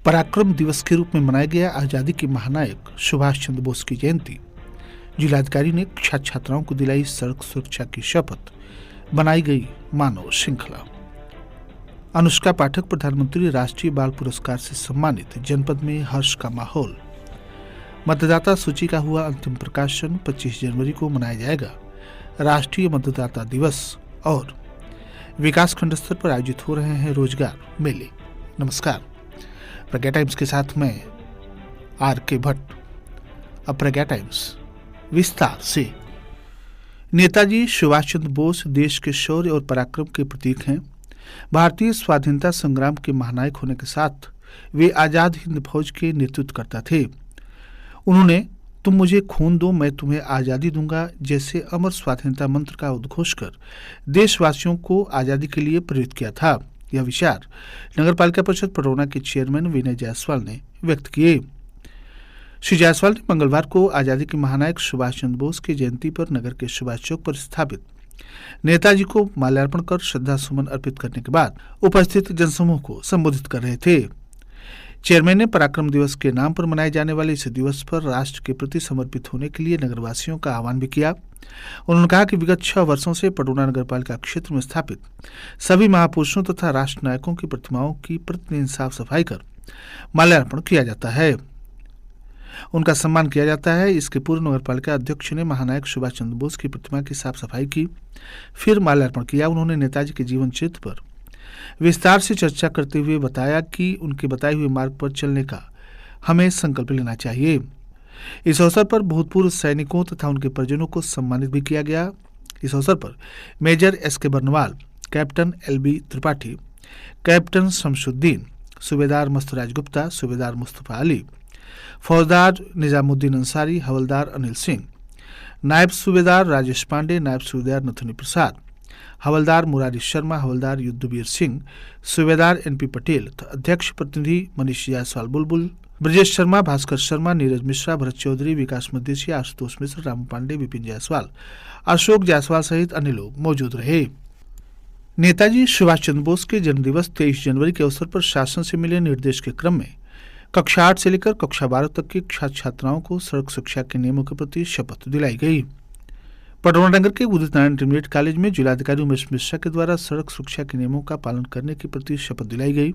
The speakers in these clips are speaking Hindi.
पराक्रम दिवस के रूप में मनाया गया आजादी के महानायक सुभाष चंद्र बोस की जयंती। जिलाधिकारी ने छात्र छात्राओं को दिलाई सड़क सुरक्षा की शपथ, बनाई गई मानव श्रृंखला। अनुष्का पाठक प्रधानमंत्री राष्ट्रीय बाल पुरस्कार से सम्मानित, जनपद में हर्ष का माहौल। मतदाता सूची का हुआ अंतिम प्रकाशन, 25 जनवरी को मनाया जाएगा राष्ट्रीय मतदाता दिवस। और विकासखंड स्तर पर आयोजित हो रहे हैं रोजगार मेले। नमस्कार, प्रज्ञा टाइम्स के साथ मैं आर.के. भट्ट। अब प्रज्ञा टाइम्स विस्तार से। नेताजी सुभाष चंद्र बोस देश के शौर्य और पराक्रम के प्रतीक हैं। भारतीय स्वाधीनता संग्राम के महानायक होने के साथ वे आजाद हिंद फौज के नेतृत्व करता थे। उन्होंने तुम मुझे खून दो मैं तुम्हें आज़ादी दूंगा जैसे अमर स्वाधीनता मंत्र का उद्घोष कर देशवासियों को आज़ादी के लिए प्रेरित किया था। यह विचार नगरपालिका परिषद पटौना के चेयरमैन विनय जायसवाल ने व्यक्त किए। श्री जायसवाल ने मंगलवार को आज़ादी के महानायक सुभाष चंद्र बोस की जयंती पर नगर के सुभाष चौक पर स्थापित नेताजी को माल्यार्पण कर श्रद्धा सुमन अर्पित करने के बाद उपस्थित जनसमूह को संबोधित कर रहे थे। चेयरमैन ने पराक्रम दिवस के नाम पर मनाए जाने वाले इस दिवस पर राष्ट्र के प्रति समर्पित होने के लिए नगरवासियों का आह्वान भी किया। उन्होंने कहा कि विगत 6 वर्षों से पटौना नगरपालिका क्षेत्र में स्थापित सभी महापुरुषों तथा राष्ट्र नायकों की प्रतिमाओं की प्रतिदिन साफ सफाई कर माल्यार्पण किया जाता है, उनका सम्मान किया जाता है। इसके पूर्व नगरपालिका अध्यक्ष ने महानायक सुभाष चंद्र बोस की प्रतिमा की साफ सफाई की, फिर माल्यार्पण किया। उन्होंने नेताजी के जीवन चरित्र पर विस्तार से चर्चा करते हुए बताया कि उनके बताए हुए मार्ग पर चलने का हमें संकल्प लेना चाहिए। इस अवसर पर भूतपूर्व सैनिकों तथा उनके परिजनों को सम्मानित भी किया गया। इस अवसर पर major S.K. Barnwal, captain L.B. Tripathi, captain Shamshuddin, subedar Mastraj Gupta, सूबेदार मुस्तफा अली, फौजदार निजामुद्दीन अंसारी, हवलदार अनिल सिंह, नायब सूबेदार राजेश पांडे, नायब सूबेदार नथुनी प्रसाद, हवलदार मुरारी शर्मा, हवलदार युद्धवीर सिंह, सूबेदार N.P. पटेल, अध्यक्ष प्रतिनिधि मनीष जायसवाल बुलबुल, ब्रजेश शर्मा, भास्कर शर्मा, नीरज मिश्रा, भरत चौधरी, विकास मदेशिया, आशुतोष मिश्र, रामू पांडे, विपिन जायसवाल, अशोक जायसवाल सहित अन्य लोग मौजूद रहे। नेताजी सुभाष चंद्र बोस के जन्मदिवस 23 जनवरी के अवसर पर शासन से मिले निर्देश के क्रम में कक्षा 8 से लेकर कक्षा 12 तक की छात्र छात्राओं को सड़क सुरक्षा के नियमों के प्रति शपथ दिलाई गई। पटौना नगर के उदित नारायण इंटरमीडिएट कॉलेज में जिलाधिकारी उमेश मिश्रा के द्वारा सड़क सुरक्षा के नियमों का पालन करने के प्रति शपथ दिलाई गई।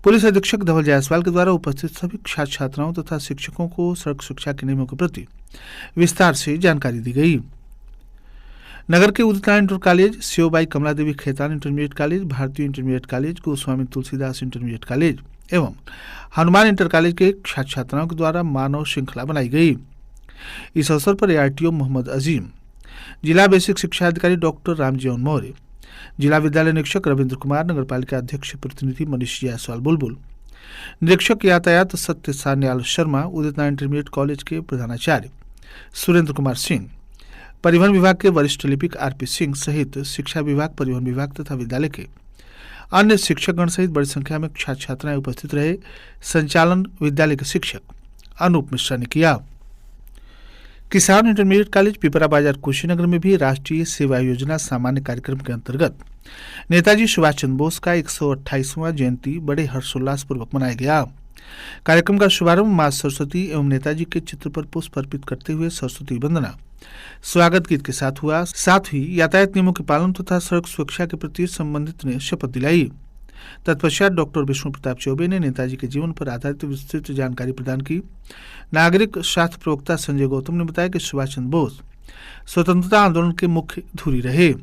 पुलिस अधीक्षक धवल जायसवाल के द्वारा उपस्थित सभी छात्र छात्राओं तथा शिक्षकों को सड़क सुरक्षा के नियमों के प्रति विस्तार से जानकारी दी गई। नगर के उदित नारायण इंटर कॉलेज, सेवबाई कमला देवी खेतान इंटरमीडिएट कॉलेज, भारतीय intermediate college, Goswami Tulsidas intermediate college एवं हनुमान इंटर कॉलेज के छात्र छात्राओं के द्वारा मानव श्रृंखला बनाई गई। इस अवसर पर ARTO मोहम्मद अजीम, जिला बेसिक शिक्षा अधिकारी डॉक्टर रामजीवन मौर्य, जिला विद्यालय निरीक्षक रविंद्र कुमार, नगरपालिका अध्यक्ष प्रतिनिधि मनीष जायसवाल बुलबुल, निरीक्षक यातायात सत्य सान्याल शर्मा, उदित नारायण इंटरमीडिएट कॉलेज के प्रधानाचार्य सुरेंद्र कुमार सिंह, परिवहन विभाग के वरिष्ठ लिपिक RP सिंह सहित शिक्षा विभाग, परिवहन विभाग तथा विद्यालय के अन्य शिक्षकगण सहित बड़ी संख्या में छात्र छात्राएं उपस्थित रहे। संचालन विद्यालय के शिक्षक अनूप मिश्रा ने किया। किसान इंटरमीडिएट कॉलेज पिपरा बाजार कुशीनगर में भी राष्ट्रीय सेवा योजना सामान्य कार्यक्रम के अंतर्गत नेताजी सुभाष चंद्र बोस का 128वां जयंती बड़े हर्षोल्लास पूर्वक मनाया गया। कार्यक्रम का शुभारंभ मां सरस्वती एवं नेताजी के चित्र पर पुष्प अर्पित करते हुए सरस्वती वंदना स्वागत गीत के साथ हुआ। साथ ही यातायात नियमों के पालन तथा सड़क सुरक्षा के प्रति संबंधित ने शपथ दिलाई। तत्पश्चात डॉक्टर विष्णु प्रताप चौबे ने नेताजी के जीवन पर आधारित विस्तृत जानकारी प्रदान की। नागरिक शास्त्र प्रवक्ता संजय गौतम ने बताया कि सुभाष चंद्र बोस स्वतंत्रता आंदोलन के मुख्य धुरी रहे।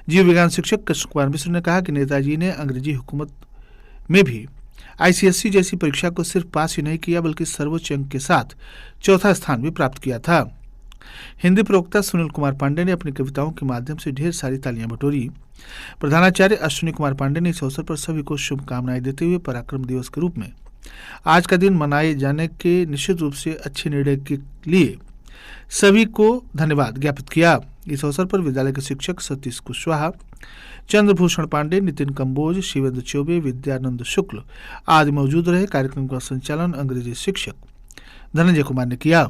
जीव विज्ञान शिक्षक कृष्ण कुमार मिश्र ने कहा कि नेताजी ने अंग्रेजी हुकूमत में भी ICSE जैसी परीक्षा को सिर्फ पास ही नहीं किया बल्कि सर्वोच्च अंक के साथ 4था स्थान भी प्राप्त किया था। हिंदी प्रवक्ता सुनील कुमार पांडे ने अपनी कविताओं के माध्यम से ढेर सारी तालियां बटोरी। प्रधानाचार्य अश्विनी कुमार पांडे ने इस अवसर पर सभी को शुभकामनाएं देते हुए पराक्रम दिवस के रूप में आज का दिन मनाए जाने के निश्चित रूप से अच्छे निर्णय के लिए सभी को धन्यवाद ज्ञापित किया। इस अवसर पर विद्यालय के शिक्षक सतीश कुशवाहा, चंद्रभूषण पांडे, नितिन कंबोज, शिवेंद्र चौबे, विद्यानंद शुक्ल आदि मौजूद रहे। कार्यक्रम का संचालन अंग्रेजी शिक्षक धनंजय कुमार ने किया।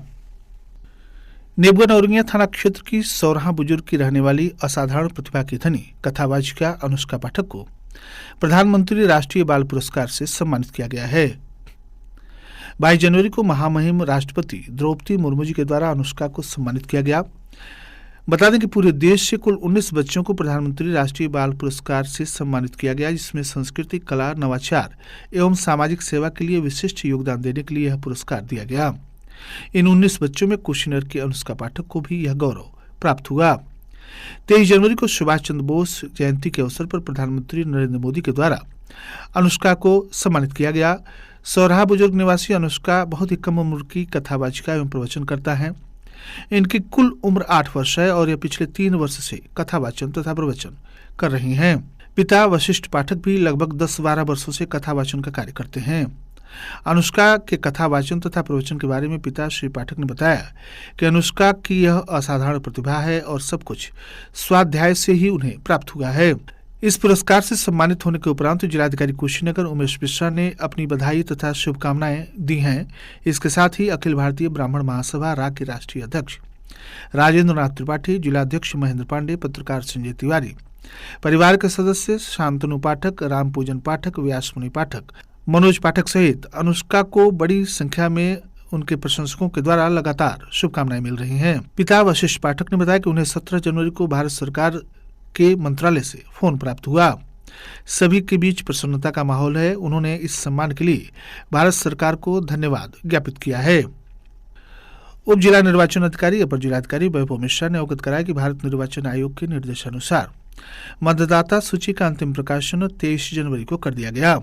नेबगन औरंगिया थाना क्षेत्र की सौराहा बुजुर्ग की रहने वाली असाधारण प्रतिभा की धनी कथावाचिका अनुष्का पाठक को प्रधानमंत्री राष्ट्रीय बाल पुरस्कार से सम्मानित किया गया है। 22 जनवरी को महामहिम राष्ट्रपति द्रौपदी मुर्मू जी के द्वारा अनुष्का को सम्मानित किया गया। बता दें कि पूरे देश से कुल 19 बच्चों को प्रधानमंत्री राष्ट्रीय बाल पुरस्कार से सम्मानित किया गया, जिसमें संस्कृति, कला, नवाचार एवं सामाजिक सेवा के लिए विशिष्ट योगदान देने के लिए यह पुरस्कार दिया गया। इन 19 बच्चों में कुशीनगर की अनुष्का पाठक को भी यह गौरव प्राप्त हुआ। 23 जनवरी को सुभाष चंद्र बोस जयंती के अवसर पर प्रधानमंत्री नरेंद्र मोदी के द्वारा अनुष्का को सम्मानित किया गया। सौराहा बुजुर्ग निवासी अनुष्का बहुत ही कम उम्र की कथावाचिका एवं प्रवचनकर्ता हैं। इनकी कुल उम्र 8 वर्ष है और यह पिछले 3 वर्ष से कथावाचन तथा प्रवचन कर रही हैं। पिता वशिष्ठ पाठक भी लगभग 10-12 वर्षों से कथावाचन का कार्य करते हैं। अनुष्का के कथावाचन तथा प्रवचन के बारे में पिता श्री पाठक ने बताया कि अनुष्का की यह असाधारण प्रतिभा है और सब कुछ स्वाध्याय से ही उन्हें प्राप्त हुआ है। इस पुरस्कार से सम्मानित होने के उपरांत जिलाधिकारी कुशीनगर उमेश मिश्रा ने अपनी बधाई तथा शुभकामनाएं दी हैं। इसके साथ ही अखिल भारतीय ब्राह्मण महासभा राग के राष्ट्रीय अध्यक्ष राजेंद्र नाथ त्रिपाठी, जिलाध्यक्ष महेंद्र पांडे, पत्रकार संजय तिवारी, परिवार के सदस्य शांतनु पाठक, राम पूजन पाठक, व्यासमुनि पाठक, मनोज पाठक सहित अनुष्का को बड़ी संख्या में उनके प्रशंसकों के द्वारा लगातार शुभकामनाएं मिल रही हैं। पिता वशिष्ठ पाठक ने बताया कि उन्हें 17 जनवरी को भारत सरकार के मंत्रालय से फोन प्राप्त हुआ। सभी के बीच प्रसन्नता का माहौल है। उन्होंने इस सम्मान के लिए भारत सरकार को धन्यवाद ज्ञापित किया है। उप जिला निर्वाचन अधिकारी अपर जिलाधिकारी वैभव मिश्रा ने अवगत कराया कि भारत निर्वाचन आयोग के निर्देशानुसार मतदाता सूची का अंतिम प्रकाशन 23 जनवरी को कर दिया गया।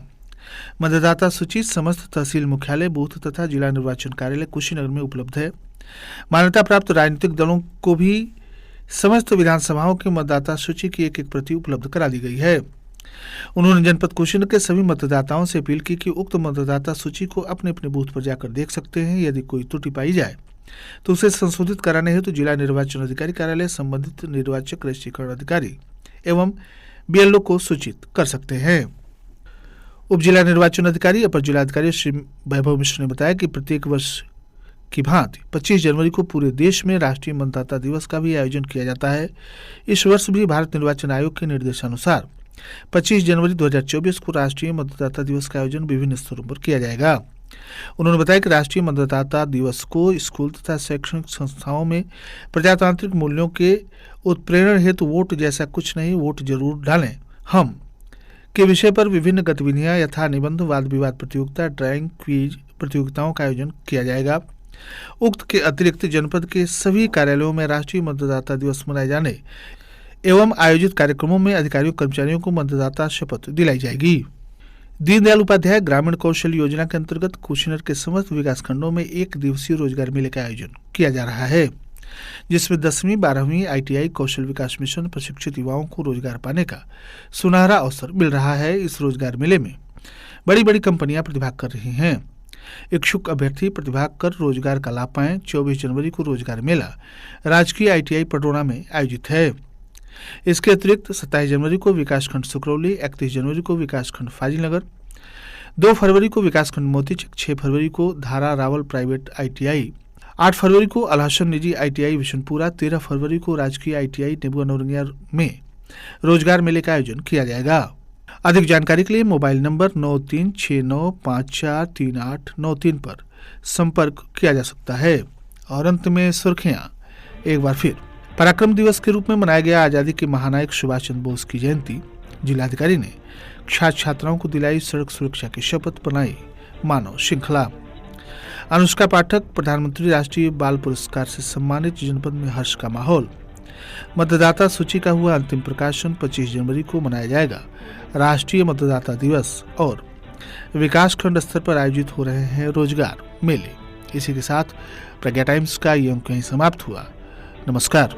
मतदाता सूची समस्त तहसील मुख्यालय, बूथ तथा जिला निर्वाचन कार्यालय कुशीनगर में उपलब्ध है। मान्यता प्राप्त राजनीतिक दलों को भी समस्त विधानसभाओं की मतदाता सूची की एक प्रति उपलब्ध करा दी गई है। उन्होंने जनपद कुशीनगर के सभी मतदाताओं से अपील की कि उक्त मतदाता सूची को अपने अपने बूथ पर जाकर देख सकते हैं। यदि कोई त्रुटि पाई जाए तो उसे संशोधित कराने हेतु जिला निर्वाचन अधिकारी कार्यालय, संबंधित निर्वाचक, रजिस्ट्रीकरण अधिकारी एवं बीएलओ को सूचित कर सकते हैं। उप जिला निर्वाचन अधिकारी अपर जिलाधिकारी श्री वैभव मिश्र ने बताया कि प्रत्येक वर्ष की भांति 25 जनवरी को पूरे देश में राष्ट्रीय मतदाता दिवस का भी आयोजन किया जाता है। इस वर्ष भी भारत निर्वाचन आयोग के निर्देशानुसार 25 जनवरी 2024 को राष्ट्रीय मतदाता दिवस का आयोजन विभिन्न स्तरों पर किया जाएगा। उन्होंने बताया कि राष्ट्रीय मतदाता दिवस को स्कूल तथा शैक्षणिक संस्थाओं में प्रजातांत्रिक मूल्यों के उत्प्रेरण हेतु वोट जैसा कुछ नहीं, वोट जरूर डालें हम के विषय पर विभिन्न गतिविधियां यथा निबंध, वाद विवाद प्रतियोगिता, ड्राइंग, क्विज प्रतियोगिताओं का आयोजन किया जाएगा। उक्त के अतिरिक्त जनपद के सभी कार्यालयों में राष्ट्रीय मतदाता दिवस मनाए जाने एवं आयोजित कार्यक्रमों में अधिकारियों कर्मचारियों को मतदाता शपथ दिलाई जाएगी। दीनदयाल उपाध्याय ग्रामीण कौशल योजना के अंतर्गत कुशीनगर के समस्त विकासखंडों में 1 दिवसीय रोजगार मेले का आयोजन किया जा रहा है, जिसमें 10वीं 12वीं ITI कौशल विकास मिशन प्रशिक्षित युवाओं को रोजगार पाने का सुनहरा अवसर मिल रहा है। इस रोजगार मेले में बड़ी बड़ी कंपनियां प्रतिभाग कर रही हैं। इच्छुक अभ्यर्थी प्रतिभाग कर रोजगार का लाभ पाएं। 24 जनवरी को रोजगार मेला राजकीय ITI पटोरा में आयोजित है। इसके अतिरिक्त 27 जनवरी को विकासखंड सुकरौली, 31 जनवरी को विकासखंड फाजिलनगर, 2 फरवरी को विकासखंड मोतीचक, 6 फरवरी को धारा रावल प्राइवेट ITI, 8 फरवरी को अलहसन निजी ITI विशनपुरा, 13 फरवरी को राजकीय ITI नेबुआ नौरंगिया में रोजगार मेले का आयोजन किया जाएगा। अधिक जानकारी के लिए मोबाइल नंबर 9369543893 पर संपर्क किया जा सकता है। और अंत में सुर्खियां एक बार फिर। पराक्रम दिवस के रूप में मनाया गया आजादी के महानायक सुभाष चंद्र बोस की जयंती। जिलाधिकारी ने छात्र छात्राओं को दिलाई सड़क सुरक्षा की शपथ, बनाई मानव श्रृंखला। अनुष्का पाठक प्रधानमंत्री राष्ट्रीय बाल पुरस्कार से सम्मानित, जनपद में हर्ष का माहौल। मतदाता सूची का हुआ अंतिम प्रकाशन, 25 जनवरी को मनाया जाएगा राष्ट्रीय मतदाता दिवस। और विकासखंड स्तर पर आयोजित हो रहे हैं रोजगार मेले। इसी के साथ प्रज्ञा टाइम्स का ये अंक यहीं समाप्त हुआ। नमस्कार।